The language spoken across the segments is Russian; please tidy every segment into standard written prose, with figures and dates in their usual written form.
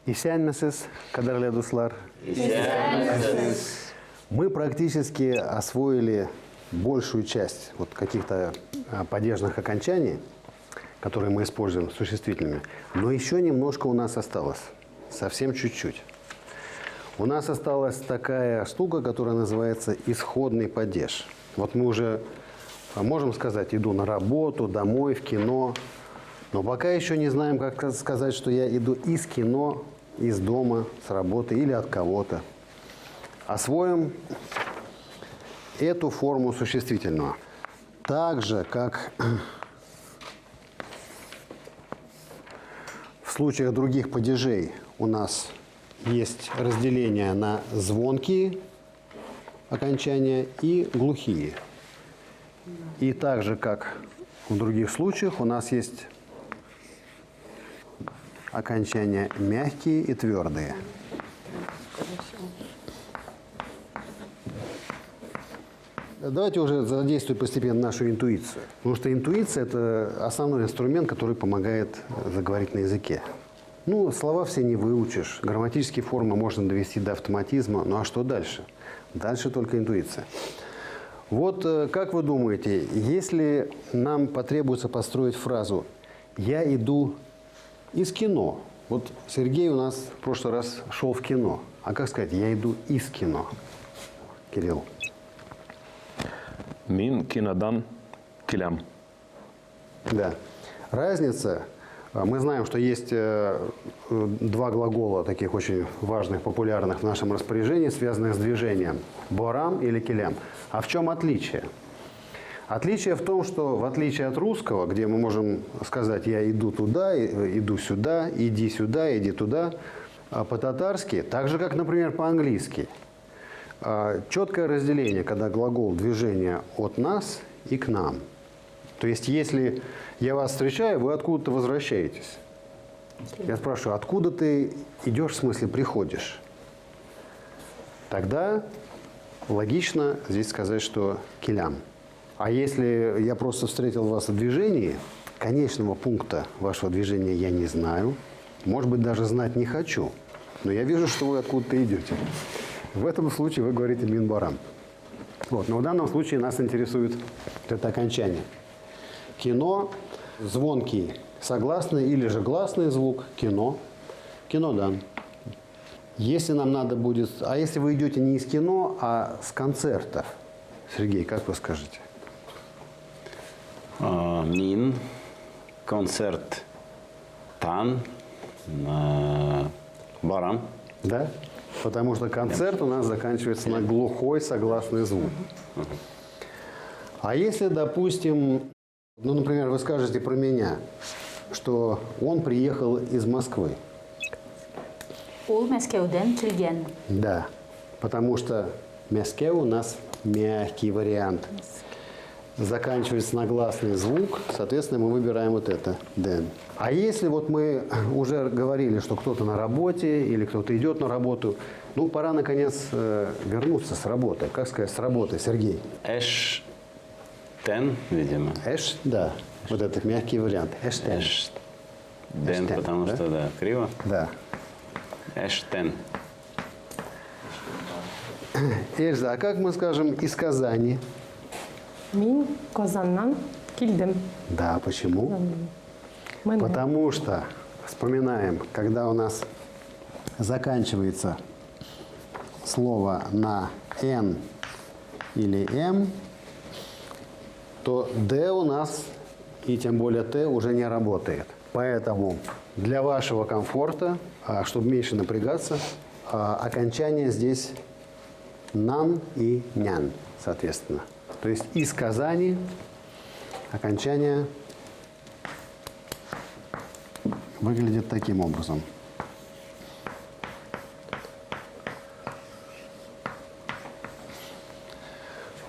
Исәнмесез, кадерле дуслар. Мы практически освоили большую часть вот каких-то падежных окончаний, которые мы используем существительными, но еще немножко у нас осталось, совсем чуть-чуть. У нас осталась такая штука, которая называется исходный падеж. Вот мы уже можем сказать, иду на работу, домой, в кино, но пока еще не знаем, как сказать, что я иду из кино, из дома, с работы или от кого-то. Освоим эту форму существительного. Так же, как в случаях других падежей у нас есть разделение на звонкие окончания и глухие. И так же, как в других случаях, у нас есть окончания мягкие и твердые. Давайте уже задействуем постепенно нашу интуицию. Потому что интуиция – это основной инструмент, который помогает заговорить на языке. Ну, слова все не выучишь, грамматические формы можно довести до автоматизма. Ну а что дальше? Дальше только интуиция. Вот как вы думаете, если нам потребуется построить фразу «я иду из кино». Вот Сергей у нас в прошлый раз шел в кино. А как сказать «я иду из кино»? Кирилл. Min kinodan kilям. Да. Разница. Мы знаем, что есть два глагола, таких очень важных, популярных в нашем распоряжении, связанных с движением. Борам или келям. А в чем отличие? Отличие в том, что в отличие от русского, где мы можем сказать «я иду туда», «иду сюда», иди туда», по-татарски, так же, как, например, по-английски, четкое разделение, когда глагол движения от нас и к нам. То есть, если я вас встречаю, вы откуда-то возвращаетесь. Я спрашиваю, откуда ты идешь, в смысле приходишь? Тогда логично здесь сказать, что келям. А если я просто встретил вас в движении, конечного пункта вашего движения я не знаю, может быть, даже знать не хочу, но я вижу, что вы откуда-то идете. В этом случае вы говорите мин барам. Вот. Но в данном случае нас интересует это окончание. Кино, звонкий согласный или же гласный звук, кино, кинодан. Если нам надо будет... А если вы идете не из кино, а с концертов? Сергей, как вы скажете? Min концерт тан барам. Да? Потому что концерт у нас заканчивается на глухой согласный звук. А если, допустим, ну, например, вы скажете про меня, что он приехал из Москвы. Ол Мәскәүдән килгән. Да, потому что Мәскәу у нас мягкий вариант. Заканчивается на гласный звук, соответственно, мы выбираем вот это, ден. А если вот мы уже говорили, что кто-то на работе или кто-то идет на работу, ну, пора, наконец, вернуться с работы. Как сказать с работы, Сергей? Эштен, видимо. Эш, да, вот этот мягкий вариант. Эштен. Ден, потому да? что, да, криво. Да. Эштен. Эльза, а как мы скажем из Казани? Мин Казаннан килдем. Да, почему? Потому что, вспоминаем, когда у нас заканчивается слово на «н» или «м», то «д» у нас, и тем более «т» уже не работает. Поэтому для вашего комфорта, чтобы меньше напрягаться, окончание здесь «нан» и «нян», соответственно. То есть из Казани окончание выглядит таким образом.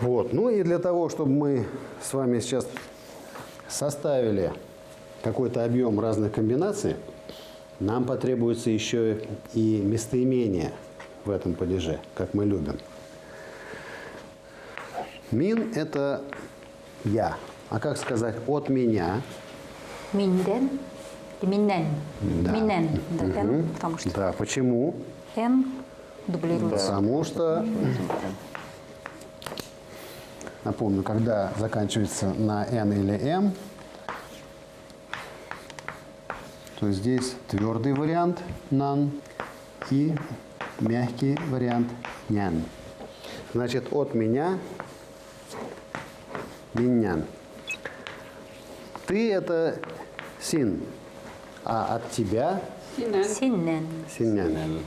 Вот. Ну и для того, чтобы мы с вами сейчас составили какой-то объем разных комбинаций, нам потребуется еще и местоимение в этом падеже, как мы любим. Мин – это «я». А как сказать «от меня»? Миндән. Минен. Да. Минен. Да, N, потому что Да, почему? N дублируется. Потому что, напомню, когда заканчивается на N или M, то здесь твердый вариант нан и мягкий вариант нян. Значит, от меня минян. Ты это син, а от тебя Синен. синян.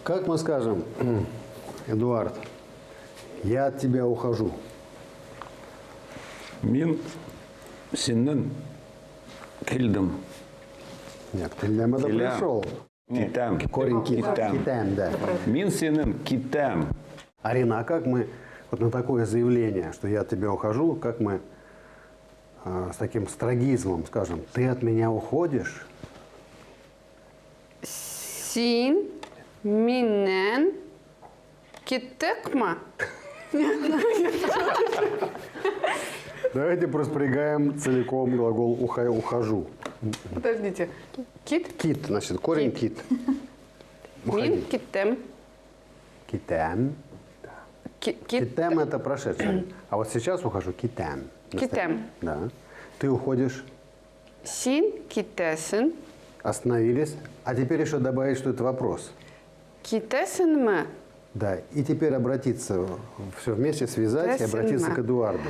Как мы скажем, Эдуард, я от тебя ухожу. Мин синен кильдым. Нет, ты это пришел. Китам. Корень китаем, да. Мин синен китам. Арина, а как мы вот на такое заявление, что я от тебя ухожу, как мы с таким строгизмом скажем, ты от меня уходишь? Син минен китекма. Давайте проспрягаем целиком глагол ухожу. Подождите. Кит Кит, значит, корень кит. мин Уходи. китем. Китам. Кит Китам это прошедшее. А вот сейчас ухожу китам. Китам. Да. Ты уходишь, син китесен. остановились. А теперь еще добавить, что это вопрос. Китесен ма. Да. И теперь обратиться, все вместе связать и обратиться к Эдуарду.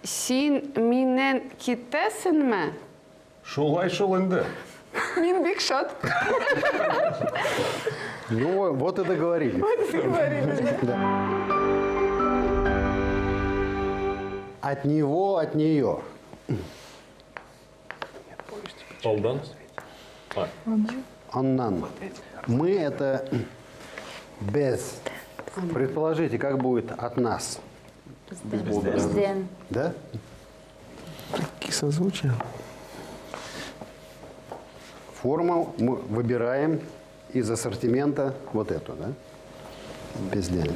Син минен китесен ма. Шулай шулынды. Мин бигшот. Ну, вот и договорились. Да. От него, от нее. Алдан. Аннан. Мы это без. Предположите, как будет от нас. Ден. Да? Какие созвучия? Форму мы выбираем из ассортимента вот эту, да? Без ден.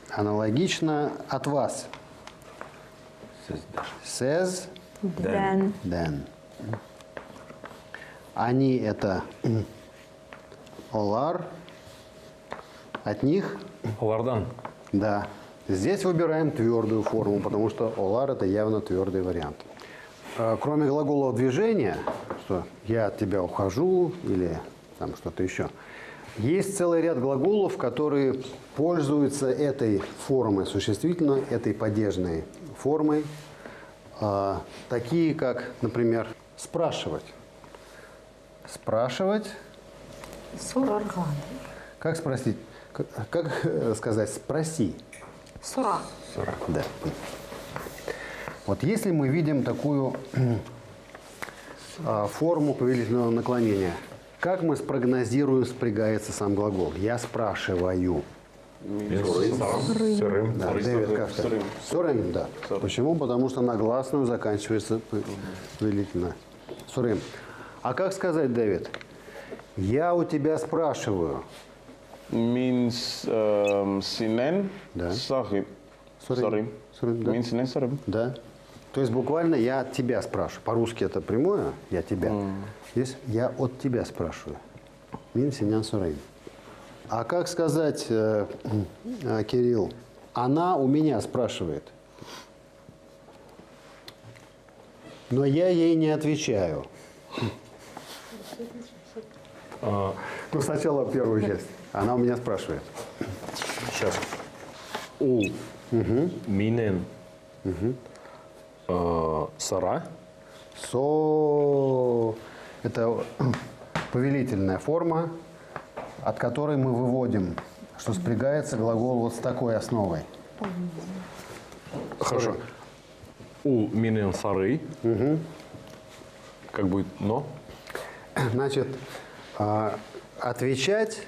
Аналогично от вас. Says, Ден. then. Они это олар. От них, Алардан. да. Здесь выбираем твердую форму, потому что олар это явно твердый вариант. Кроме глагола движения, что я от тебя ухожу или там что-то еще, есть целый ряд глаголов, которые пользуются этой формой существительного, этой падежной формой, такие как, например, спрашивать. Спрашивать. Сурарган. Как спросить? Как сказать «спроси»? Сура. Да. Вот если мы видим такую форму повелительного наклонения, как мы спрогнозируем, спрягается сам глагол? Я спрашиваю. Сырым. Да, Дэвид, как сказать? Сурым, да. Почему? Потому что на гласную заканчивается повелительно. Сурым. А как сказать, Дэвид? Я у тебя спрашиваю. Мин синен Да. сарим. Сарим. Сарим, да. Мин синен сарим. Да. То есть буквально я от тебя спрашиваю. По-русски это прямое, я тебя. Здесь я от тебя спрашиваю. Мин синян сурим. А как сказать, Кирилл, она у меня спрашивает. Но я ей не отвечаю. Ну, сначала первую часть. Она у меня спрашивает. Сейчас. У. Минен. Сара. Это повелительная форма, от которой мы выводим, что спрягается глагол вот с такой основой. Хорошо. У минен сары. Как будет но? Значит, отвечать,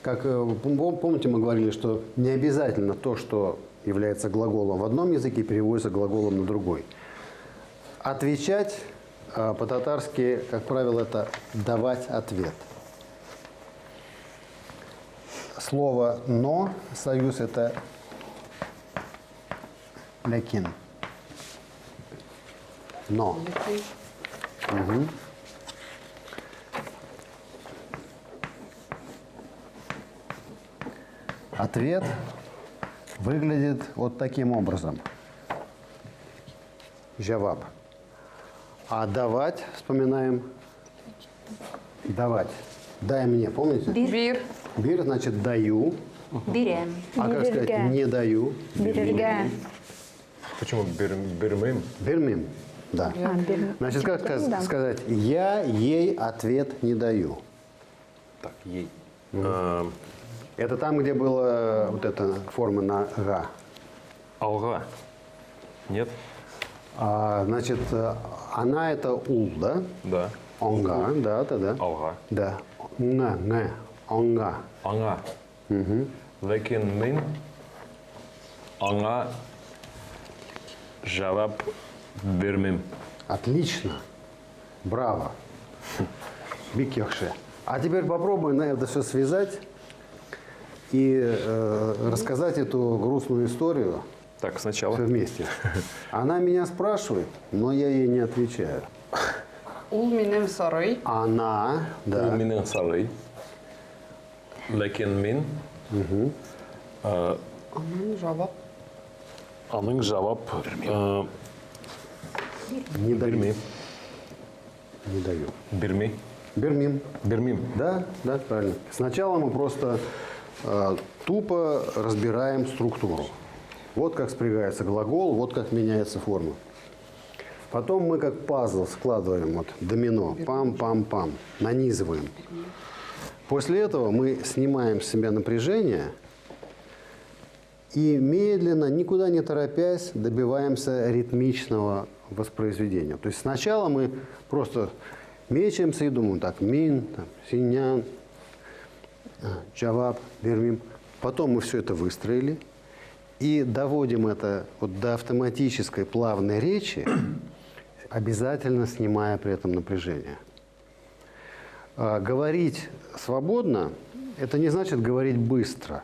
как помните, мы говорили, что не обязательно то, что является глаголом в одном языке, переводится глаголом на другой. Отвечать по-татарски, как правило, это давать ответ. Слово «но», союз – это «лекин». Но. Ответ выглядит вот таким образом. Жаваб. А давать, вспоминаем. Давать. Дай мне, помните? Бир. Бир значит даю. Берем. А как сказать не даю? Берега. Почему бирмим? Бермим. Да. Значит, как сказать, я ей ответ не даю. Так, ей. Это там, где была вот эта форма на га. Алга. Нет? Значит, она это ул, да? Да. Онга, да, да. Алга. Да. Не, онга. Anga. Lekin min. Anga. Javab бирмим. Отлично. Браво. Бикехше. А теперь попробуй это все связать и рассказать эту грустную историю Так, сначала. все вместе. Она меня спрашивает, но я ей не отвечаю. Ул минем сарай. Она, да. Minен sarı. Lekin min. Анын жавап. Aның javab Не даю. бирми. Не даю. Бирми. Бермим. Бирмим. Да, да, правильно. Сначала мы просто тупо разбираем структуру. Вот как спрягается глагол, вот как меняется форма. Потом мы как пазл складываем, вот домино, пам-пам-пам, нанизываем. После этого мы снимаем с себя напряжение и медленно, никуда не торопясь, добиваемся ритмичного воспроизведения. То есть сначала мы просто мечемся и думаем, так, мин, там, синян, джаваб, бермим. Потом мы все это выстроили и доводим это вот до автоматической плавной речи, обязательно снимая при этом напряжение. Говорить свободно – это не значит говорить быстро.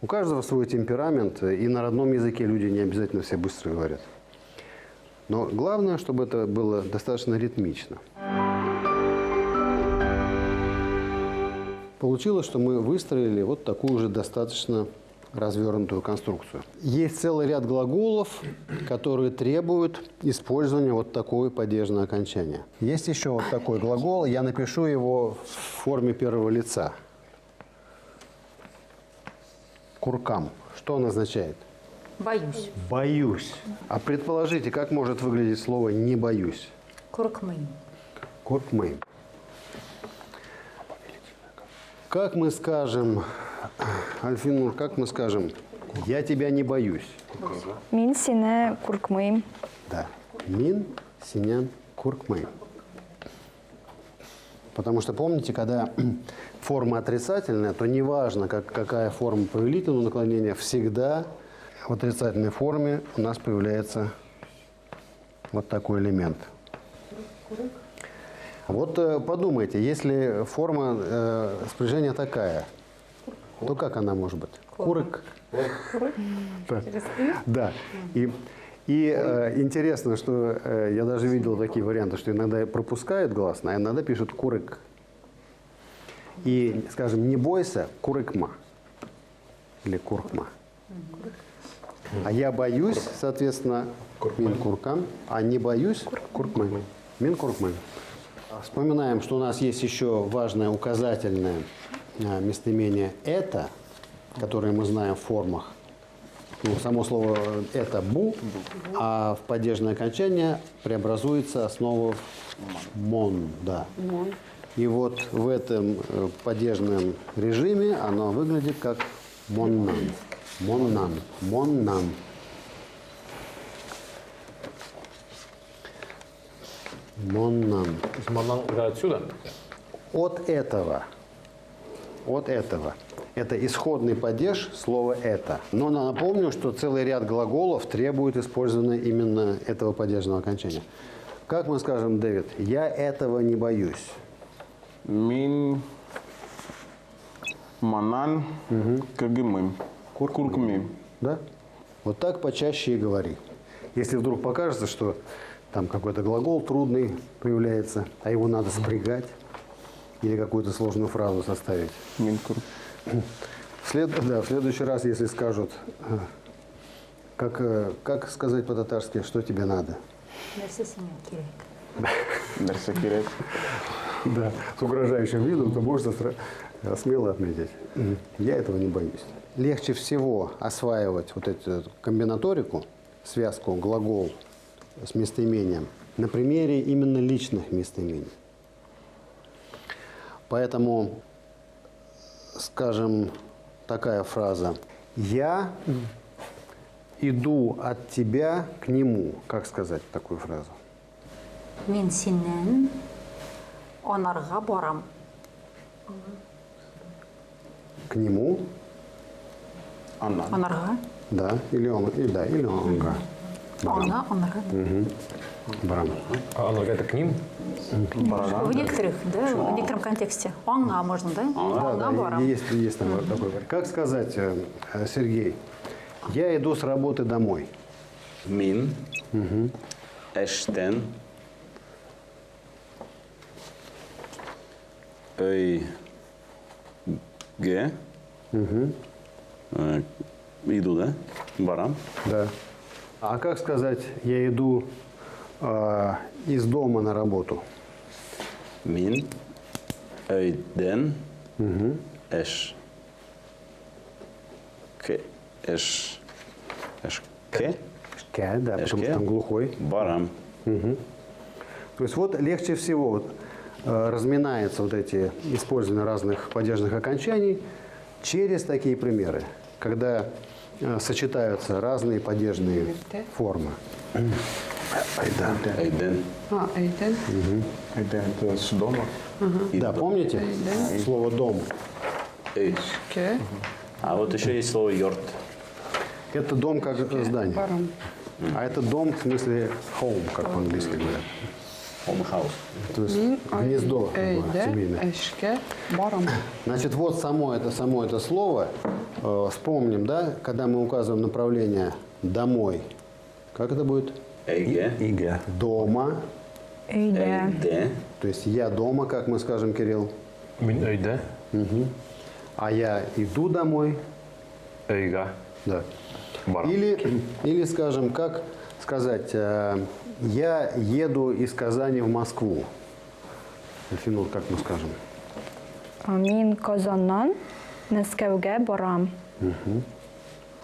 У каждого свой темперамент, и на родном языке люди не обязательно все быстро говорят. Но главное, чтобы это было достаточно ритмично. Получилось, что мы выстроили вот такую же достаточно развернутую конструкцию. Есть целый ряд глаголов, которые требуют использования вот такой падежного окончания. Есть еще вот такой глагол, я напишу его в форме первого лица. Куркам. Что он означает? Боюсь. Боюсь. А предположите, как может выглядеть слово «не боюсь»? Коркмын. Куркмейн. Как мы скажем, Альфинур, как мы скажем, я тебя не боюсь? Мин сене куркмыйм. Да. Мин, синян, куркмейн. Потому что помните, когда форма отрицательная, то неважно, какая форма повелительного наклонения, всегда в отрицательной форме у нас появляется вот такой элемент. Вот подумайте, если форма спряжения такая, то как она может быть? Курык. Да. И интересно, что я даже видел такие варианты, что иногда пропускают гласные, а иногда пишут курык. И, скажем, не бойся, курыкма. Или куркма. А я боюсь, соответственно, мин куркам, а не боюсь, куркман. Мин куркман. Вспоминаем, что у нас есть еще важное указательное местоимение «это», которое мы знаем в формах. Ну, само слово «это» – «бу», а в падежное окончание преобразуется основа «мон». Да. И вот в этом падежном режиме оно выглядит как «моннан». «Моннан». «Моннан». «Моннан». Манан отсюда? От этого. От этого. Это исходный падеж слова «это». Но напомню, что целый ряд глаголов требует использования именно этого падежного окончания. Как мы скажем, Дэвид, я этого не боюсь. Мин манан кыргымым. Куркумым. Да? Вот так почаще и говори. Если вдруг покажется, что там какой-то глагол трудный появляется, а его надо спрягать или какую-то сложную фразу составить. Мин курк. В следующий раз, если скажут, как сказать по-татарски, что тебе надо? Нәрсе сиңа кирәк? Нәрсә кирәк? Да, с угрожающим видом, то можно смело отметить. Я этого не боюсь. Легче всего осваивать вот эту комбинаторику, связку глагол с местоимением, на примере именно личных местоимений. Поэтому, скажем, такая фраза: «Я иду от тебя к нему». Как сказать такую фразу? Мин синнән анарга барам. К нему, Анарга. да, или он, или онга. Ана, анарга. Барам. А оно это к ним? В некоторых, да, в некотором контексте. Анга можно, да? Анга барам. Есть такой вариант. Как сказать, Сергей, я иду с работы домой. Мин эштен өйгө иду, да? Барам. Да. А как сказать, я иду из дома на работу? Мин өйден эш ке эш эшке Шке, да, потому Эшке. что там глухой. барам. То есть вот легче всего разминается вот эти использование разных падежных окончаний через такие примеры, когда сочетаются разные падежные формы. Айда. Өйден Эйден. Это с дома. Да, помните слово «дом»? Эй. Ке. А вот еще есть слово йорт. Это дом как здание. Барам. А это дом в смысле home, как по-английски говорят. Хомхаус. То есть Мин гнездо такое Эйде. семейное. Эшке. Барам. Значит, вот само это слово, вспомним, да, когда мы указываем направление «домой». Как это будет? Эйге. Иге. Дома. Өйдә. Эйде. То есть я дома, как мы скажем, Кирилл. Мин өйдә, А я иду домой. өйгә Да. барам. Или скажем, как сказать, я еду из Казани в Москву. Альфинур, как мы скажем? Мин Казаннан Мәскәүгә барам.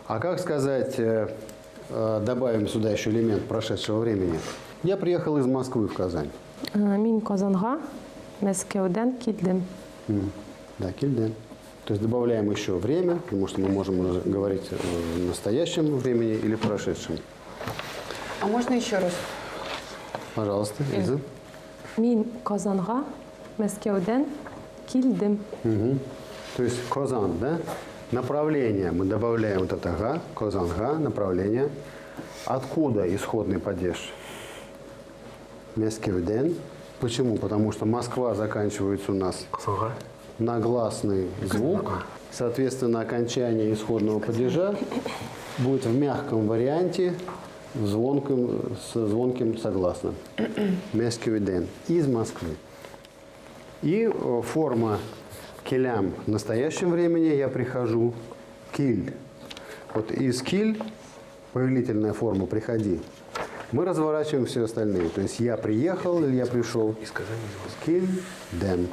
А как сказать, добавим сюда еще элемент прошедшего времени. Я приехал из Москвы в Казань. Мин Казанга Мәскәүдән килдем. Да, кильден. То есть добавляем еще время, потому что мы можем уже говорить в настоящем времени или в прошедшем. А можно еще раз? Пожалуйста, Эльза. Мин Казанга Мәскәүдән килдем. То есть Казан, да? Направление. Мы добавляем вот это га, Казанга, направление. Откуда исходный падеж? Мескевден. Почему? Потому что Москва заканчивается у нас на гласный звук. Соответственно, окончание исходного падежа будет в мягком варианте с звонким согласным. Мескевден. Из Москвы. И форма келям в настоящем времени я прихожу. Киль. Вот из киль, повелительная форма «приходи», мы разворачиваем все остальные. То есть я приехал или я пришел. Киль, ден.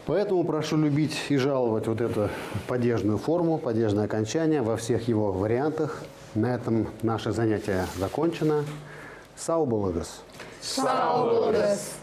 Поэтому прошу любить и жаловать вот эту падежную форму, падежное окончание во всех его вариантах. На этом наше занятие закончено. Сау Балагас. Сау Балагас.